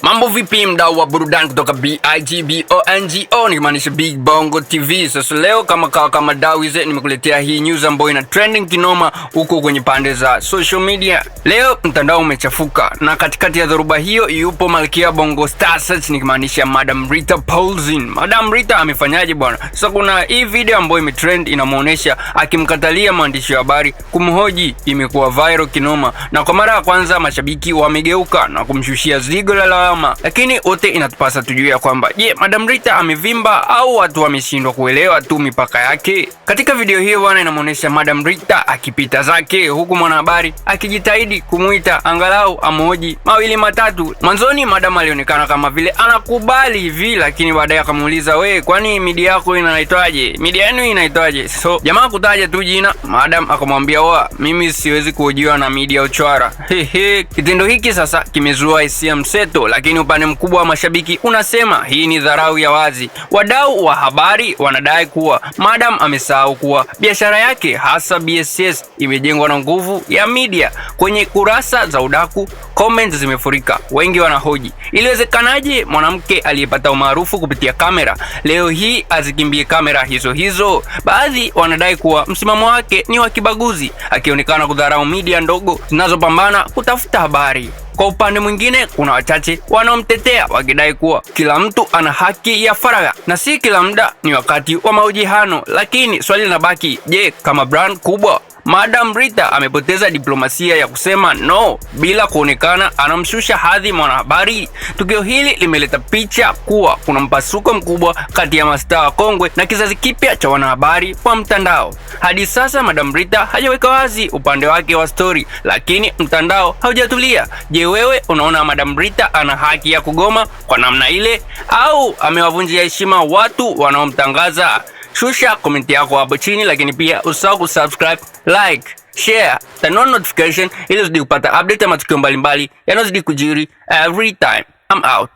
Mambo vipi mdau wa burudani kutoka BIGBONGO nikimaanisha Big Bongo TV. Sasa leo kama dawize nimekuletea hii news ambayo ina trending kinoma huko kwenye pande za social media. Leo mtandao umechafuka na katikati ya dhoruba hiyo yupo Malkia Bongo Star Search nikimaanisha Madam Rita Paulzin. Madam Rita amefanyaje bwana? Sasa kuna hii video ambayo imetrend inamuonesha akimkatalia mwandishi wa habari kumhoji, imekuwa viral kinoma na kwa mara ya kwanza mashabiki wamegeuka na kumshushia zigo la lawama. Lakini wote inatupasa tujue ya kwamba Madam Rita amevimba au watu wameshindwa kuelewa tu mipaka yake. Katika video hiyo bwana inamuonesha Madam Rita akipita zake huku mwanahabari akijitahidi kumuita angalau amhoji mawili matatu. Mwanzoni Madam alionekana kama vile anakubali hivi, lakini baadaye akamuuliza, "We, kwani media yako inaitwaje? Media yenu inaitwaje?" So jamaa kutaja tu jina, Madam akamwambia, "Wa, mimi siwezi kuhojiwa na media uchwara." Kitendo hiki sasa kimezua hisia mseto, lakini upande mkubwa wa mashabiki unasema hii ni dharau ya wazi. Wadau wa habari wanadai kuwa Madam amesahau kuwa biashara yake hasa BSS imejengwa na nguvu ya media. Kwenye kurasa za udaku comments zimefurika, wengi wanahoji iliwezekanaje mwanamke aliyepata umaarufu kupitia kamera leo hii azikimbie kamera hizo. Baadhi wanadai kuwa msimamo wake ni wa kibaguzi, akionekana kudharau media ndogo zinazopambana kutafuta habari. Kwa upande mwingine kuna wachache wanaomtetea wakidai kuwa kila mtu ana haki ya faragha na si kila muda ni wakati wa mahojiano. Lakini swali linabaki, kama brand kubwa Madam Rita amepoteza diplomasia ya kusema no bila kuonekana anamshusha hadhi mwanahabari? Tukio hili limeleta picha kuwa kuna mpasuko mkubwa kati ya mastaa kongwe na kizazi kipya cha wanahabari wa mtandao. Hadi sasa Madam Rita hajaweka wazi upande wake wa story, lakini mtandao haujatulia. Wewe unaona Madam Rita ana haki ya kugoma kwa namna ile au amewavunjia heshima watu wanaomtangaza? Shusha komenti yako hapo chini, lakini pia usahau kusubscribe, like, share, turn on notification ili uzidi kupata update ya matukio mbalimbali yanayozidi kujiri every time. I'm out.